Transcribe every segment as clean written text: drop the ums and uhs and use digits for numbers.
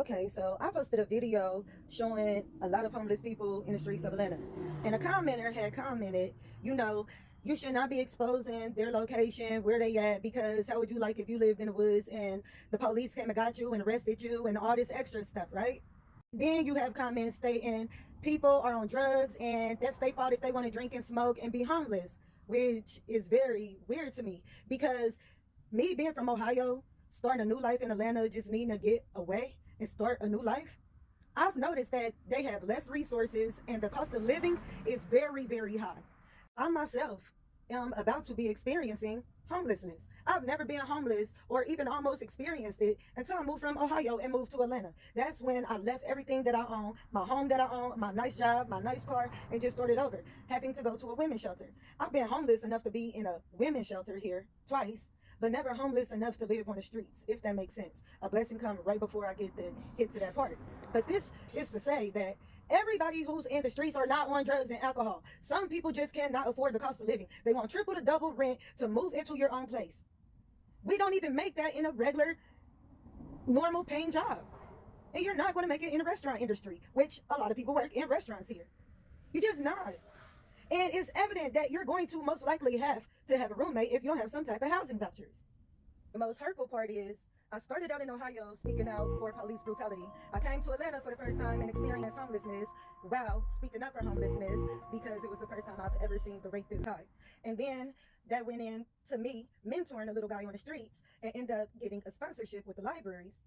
Okay, so I posted a video showing a lot of homeless people in the streets of Atlanta. And a commenter had commented, you know, you should not be exposing their location, where they at, because how would you like if you lived in the woods and the police came and got you and arrested you and all this extra stuff, right? Then you have comments stating people are on drugs and that's their fault if they want to drink and smoke and be homeless, which is very weird to me because me being from Ohio, starting a new life in Atlanta, just needing to get away and start a new life, I've noticed that they have less resources and the cost of living is very, very high. I myself am about to be experiencing homelessness. I've never been homeless or even almost experienced it until I moved from Ohio and moved to Atlanta. That's when I left everything that I own, my home that I own, my nice job, my nice car, and just started over, having to go to a women's shelter. I've been homeless enough to be in a women's shelter here twice, but never homeless enough to live on the streets, if that makes sense. A blessing comes right before I get to that part. But this is to say that everybody who's in the streets are not on drugs and alcohol. Some people just cannot afford the cost of living. They want triple to double rent to move into your own place. We don't even make that in a regular, normal paying job. And you're not going to make it in the restaurant industry, which a lot of people work in restaurants here. You're just not. And it's evident that you're going to most likely have to have a roommate if you don't have some type of housing vouchers. The most hurtful part is I started out in Ohio speaking out for police brutality. I came to Atlanta for the first time and experienced homelessness while speaking up for homelessness because it was the first time I've ever seen the rate this high. And then that went into me mentoring a little guy on the streets and end up getting a sponsorship with the libraries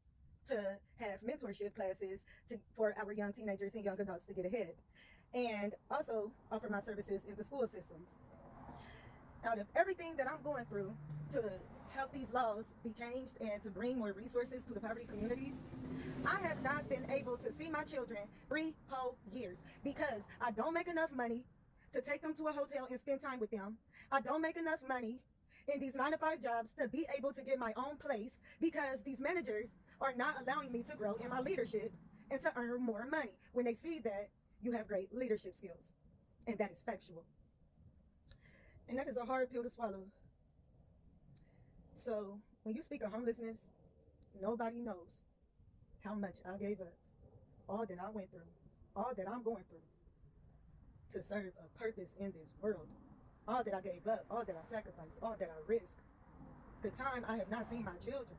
to have mentorship classes for our young teenagers and young adults to get ahead. And also offer my services in the school systems. Out of everything that I'm going through to help these laws be changed and to bring more resources to the poverty communities, I have not been able to see my children 3 whole years because I don't make enough money to take them to a hotel and spend time with them. I don't make enough money in these 9-to-5 jobs to be able to get my own place because these managers are not allowing me to grow in my leadership and to earn more money when they see that you have great leadership skills. And that is factual. And that is a hard pill to swallow. So when you speak of homelessness, nobody knows how much I gave up, all that I went through, all that I'm going through to serve a purpose in this world. All that I gave up, all that I sacrificed, all that I risked. The time I have not seen my children.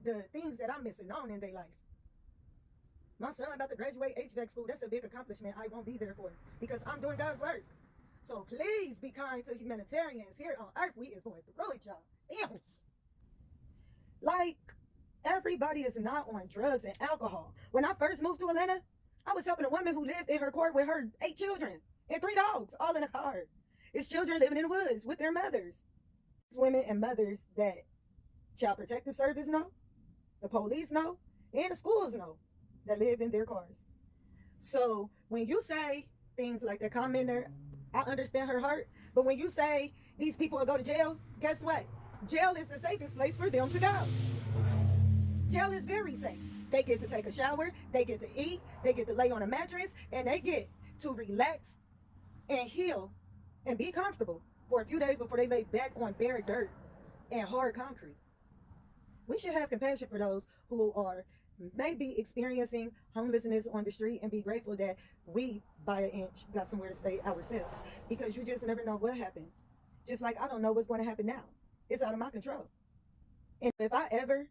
The things that I'm missing on in their life. My son about to graduate HVAC school. That's a big accomplishment I won't be there for because I'm doing God's work. So please be kind to humanitarians here on earth. We is going through it, y'all. Damn. Like, everybody is not on drugs and alcohol. When I first moved to Atlanta, I was helping a woman who lived in her court with her 8 children and 3 dogs, all in a car. It's children living in the woods with their mothers. It's women and mothers that Child Protective Service know, the police know, and the schools know that live in their cars. So when you say things like that commenter, I understand her heart. But when you say these people will go to jail, guess what? Jail is the safest place for them to go. Jail is very safe. They get to take a shower, they get to eat, they get to lay on a mattress, and they get to relax and heal and be comfortable for a few days before they lay back on bare dirt and hard concrete. We should have compassion for those who are maybe experiencing homelessness on the street and be grateful that we, by an inch, got somewhere to stay ourselves because you just never know what happens. Just like I don't know what's going to happen now. It's out of my control. And if I ever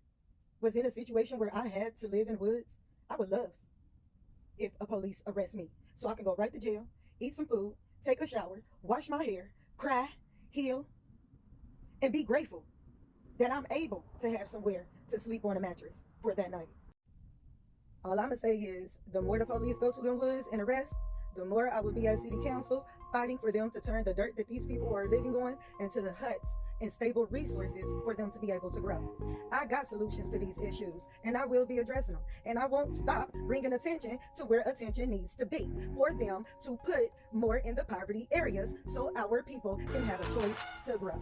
was in a situation where I had to live in the woods, I would love if a police arrest me so I can go right to jail, eat some food, take a shower, wash my hair, cry, heal, and be grateful that I'm able to have somewhere to sleep on a mattress for that night. All I'm going to say is the more the police go to them woods and arrest, the more I will be at city council fighting for them to turn the dirt that these people are living on into the huts and stable resources for them to be able to grow. I got solutions to these issues and I will be addressing them. And I won't stop bringing attention to where attention needs to be for them to put more in the poverty areas so our people can have a choice to grow.